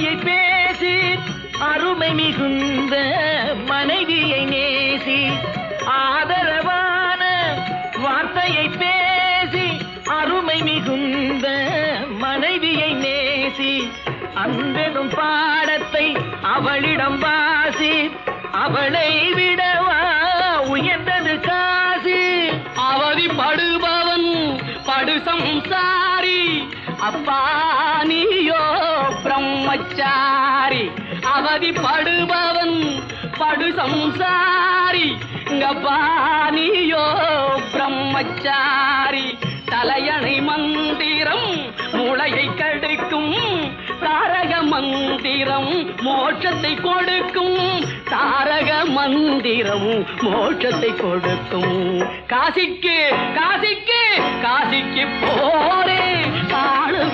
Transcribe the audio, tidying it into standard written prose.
வார்த்தையை பேசி அருமை மிகுந்த மனைவியை நேசி ஆதரவான வார்த்தையை பேசி அருமை மிகுந்த மனைவியை நேசி அன்பெனும் பாடத்தை அவளிடம் வாசி அவளை விடவா உயர்ந்தது காசி அவதிப்படுபவன் படு சம்சாரி அப்பா நீயோ பிரம்மச்சாரி அவதிப்படுபவன் படு சம்சாரி அப்பா நீயோ பிரம்மச்சாரி தலையணை மந்திரம் மூளையை கெடுக்கும் தாரக மந்திரம் மோட்சத்தை கொடுக்கும் தாரக மந்திரம் மோட்சத்தை கொடுக்கும் காசிக்கு காசிக்கு காசிக்கு போரே காணு